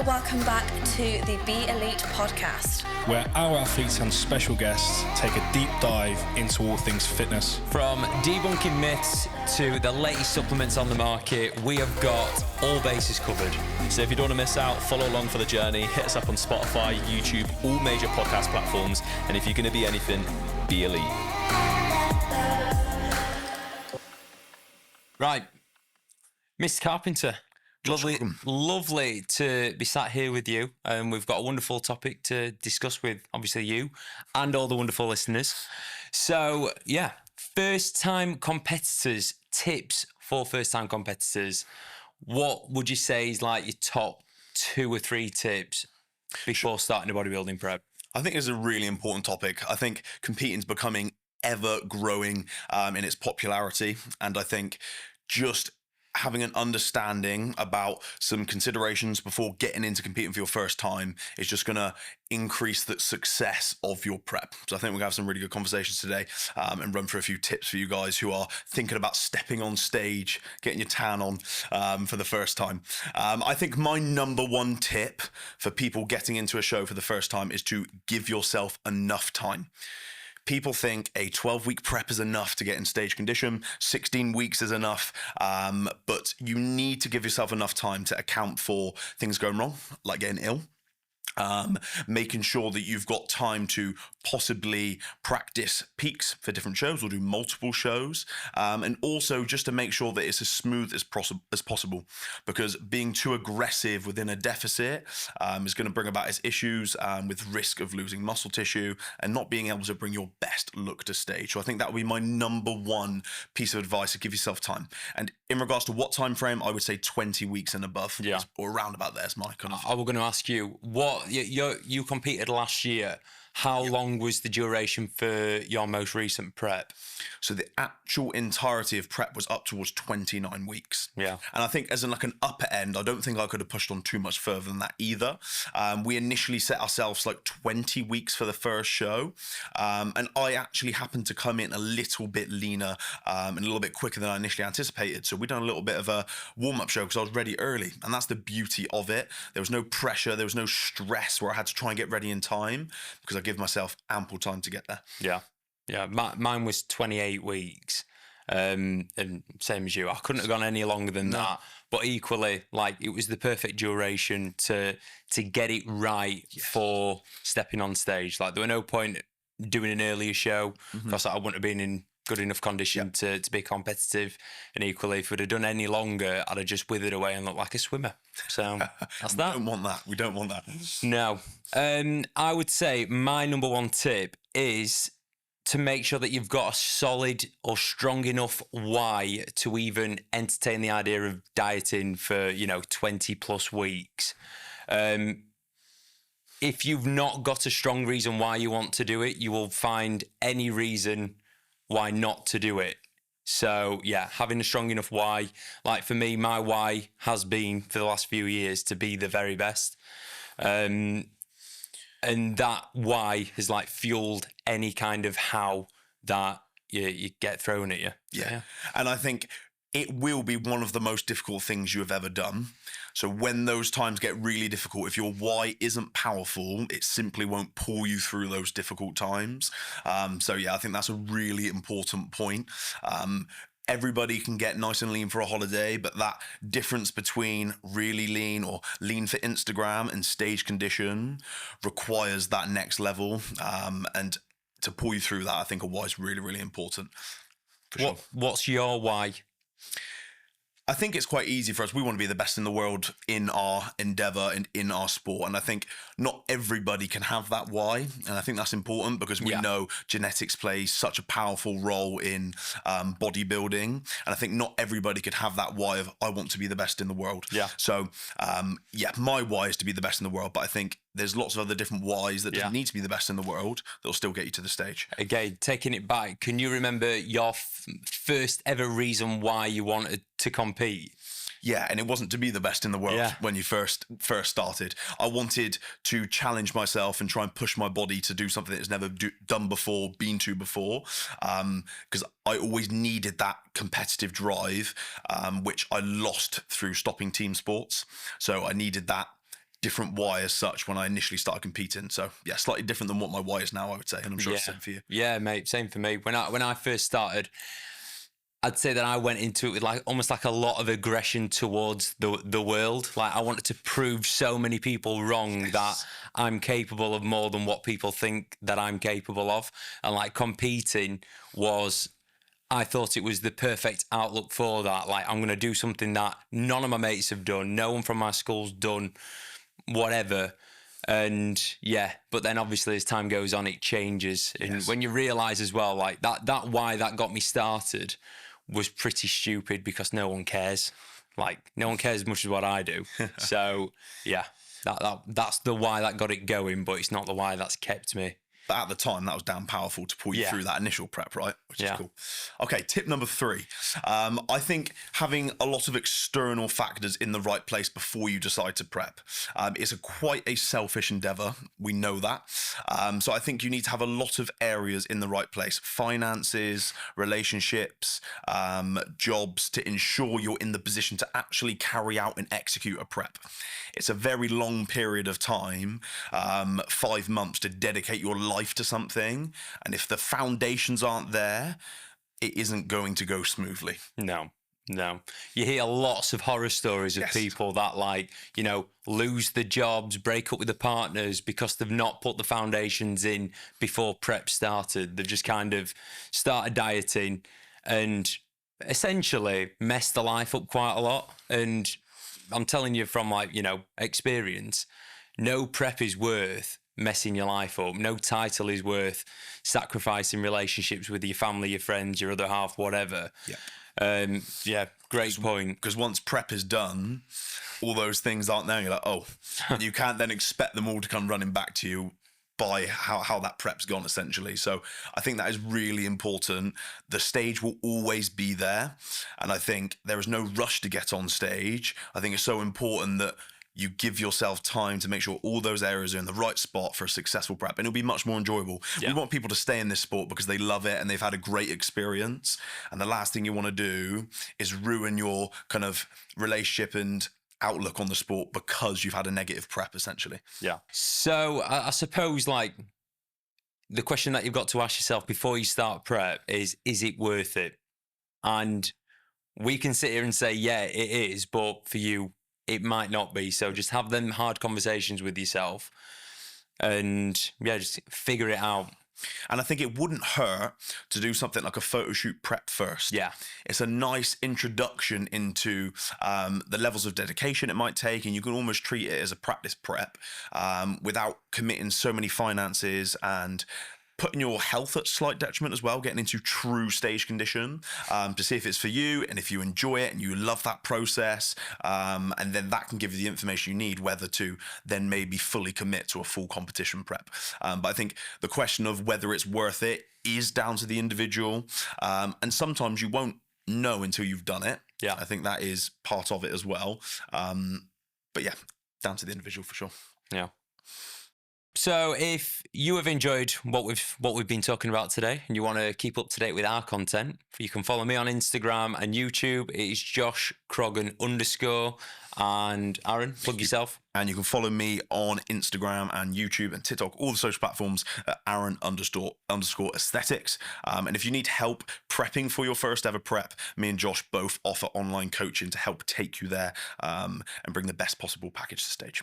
welcome back to the Be Elite podcast, where our athletes and special guests take a deep dive into all things fitness. From debunking myths to the latest supplements on the market, we have got all bases covered. So if you don't want to miss out, follow along for the journey. Hit us up on Spotify, YouTube, all major podcast platforms. And if you're going to be anything, be elite. Right, Mr. Carpenter. Lovely to be sat here with you. We've got a wonderful topic to discuss with, obviously, you and all the wonderful listeners. So, yeah, first-time competitors, tips for first-time competitors. What would you say is like your top 2 or 3 tips before starting a bodybuilding prep? I think it's a really important topic. I think competing is becoming ever growing in its popularity. And I think just having an understanding about some considerations before getting into competing for your first time is just going to increase the success of your prep. So I think we're going to have some really good conversations today and run through a few tips for you guys who are thinking about stepping on stage, getting your tan on for the first time. I think my number 1 tip for people getting into a show for the first time is to give yourself enough time. People think a 12-week prep is enough to get in stage condition, 16 weeks is enough, but you need to give yourself enough time to account for things going wrong, like getting ill. Making sure that you've got time to possibly practice peaks for different shows or do multiple shows, and also just to make sure that it's as smooth as possible, because being too aggressive within a deficit is going to bring about its issues with risk of losing muscle tissue and not being able to bring your best look to stage. So I think that would be my number 1 piece of advice, to give yourself time. And in regards to what time frame, I would say 20 weeks and above, or around about there is my kind of. I was going to ask you, what you competed last year. How long was the duration for your most recent prep? So the actual entirety of prep was up towards 29 weeks. Yeah. And I think as in like an upper end, I don't think I could have pushed on too much further than that either. We initially set ourselves like 20 weeks for the first show. And I actually happened to come in a little bit leaner and a little bit quicker than I initially anticipated. So we done a little bit of a warm-up show because I was ready early. And that's the beauty of it. There was no pressure. There was no stress where I had to try and get ready in time, because I give myself ample time to get there. Yeah. Mine was 28 weeks. And same as you. I couldn't have gone any longer than that. But equally, like, it was the perfect duration to get it right for stepping on stage. Like, there were no point doing an earlier show because I wouldn't have been in good enough condition to be competitive. And equally, if we'd have done any longer, I'd have just withered away and looked like a swimmer. So that's that. We don't want that. No. I would say my number 1 tip is to make sure that you've got a solid or strong enough why to even entertain the idea of dieting for, 20 plus weeks. If you've not got a strong reason why you want to do it, you will find any reason why not to do it. So, yeah, having a strong enough why. Like, for me, my why has been, for the last few years, to be the very best. And that why has, like, fueled any kind of how that you get thrown at you. Yeah. And I think it will be one of the most difficult things you have ever done. So when those times get really difficult, if your why isn't powerful, it simply won't pull you through those difficult times. So yeah, I think that's a really important point. Everybody can get nice and lean for a holiday, but that difference between really lean or lean for Instagram and stage condition requires that next level. And to pull you through that, I think a why is really, really important. What's your why? I think it's quite easy for us. We want to be the best in the world in our endeavor and in our sport. And I think not everybody can have that why. And I think that's important because we know genetics plays such a powerful role in bodybuilding. And I think not everybody could have that why of, I want to be the best in the world. Yeah. So, my why is to be the best in the world. But I think there's lots of other different whys that don't need to be the best in the world that'll still get you to the stage. Again, taking it back, can you remember your first ever reason why you wanted to compete? Yeah, and it wasn't to be the best in the world when you first started. I wanted to challenge myself and try and push my body to do something that's never done before, been to before, because I always needed that competitive drive, which I lost through stopping team sports. So I needed that different why as such when I initially started competing. So yeah, slightly different than what my why is now, I would say, and I'm sure it's the same for you. Yeah, mate, same for me. When I first started, I'd say that I went into it with like almost like a lot of aggression towards the world. Like I wanted to prove so many people wrong that I'm capable of more than what people think that I'm capable of. And like competing was, I thought it was the perfect outlook for that. Like I'm going to do something that none of my mates have done. No one from my school's done, whatever. And yeah, but then obviously as time goes on, it changes. And when you realize as well, like that why that got me started was pretty stupid because no one cares. Like no one cares as much as what I do. So yeah, that's the why that got it going, but it's not the why that's kept me. But at the time, that was damn powerful to pull you through that initial prep, right? Which is cool. Okay, tip number 3. I think having a lot of external factors in the right place before you decide to prep is quite a selfish endeavor. We know that. So I think you need to have a lot of areas in the right place. Finances, relationships, jobs, to ensure you're in the position to actually carry out and execute a prep. It's a very long period of time, 5 months, to dedicate your life to something, and if the foundations aren't there, it isn't going to go smoothly. No. You hear lots of horror stories of people that, like, you know, lose the jobs, break up with the partners because they've not put the foundations in before prep started. They've just kind of started dieting and essentially messed their life up quite a lot. And I'm telling you from, like, you know, experience, no prep is worth messing your life up. No title is worth sacrificing relationships with your family, your friends, your other half, whatever. Great point. Because once prep is done, all those things aren't there. You're like, oh, and you can't then expect them all to come running back to you by how that prep's gone, essentially. So I think that is really important. The stage will always be there, and I think there is no rush to get on stage. I think it's so important that you give yourself time to make sure all those areas are in the right spot for a successful prep, and it'll be much more enjoyable. We want people to stay in this sport because they love it and they've had a great experience. And the last thing you want to do is ruin your kind of relationship and outlook on the sport because you've had a negative prep, essentially. Yeah. So I suppose, like, the question that you've got to ask yourself before you start prep is it worth it? And we can sit here and say, yeah, it is, but for you, it might not be. So just have them hard conversations with yourself and just figure it out. And I think it wouldn't hurt to do something like a photo shoot prep first. Yeah. It's a nice introduction into the levels of dedication it might take, and you can almost treat it as a practice prep without committing so many finances and putting your health at slight detriment as well, getting into true stage condition to see if it's for you and if you enjoy it and you love that process. And then that can give you the information you need, whether to then maybe fully commit to a full competition prep. But I think the question of whether it's worth it is down to the individual. And sometimes you won't know until you've done it. Yeah. I think that is part of it as well. But yeah, down to the individual for sure. Yeah. So if you have enjoyed what we've been talking about today and you want to keep up to date with our content, you can follow me on Instagram and YouTube. It is Josh Croggan _. And Aaron, plug yourself. And you can follow me on Instagram and YouTube and TikTok, all the social platforms at Aaron __ aesthetics. And if you need help prepping for your first ever prep, me and Josh both offer online coaching to help take you there and bring the best possible package to stage.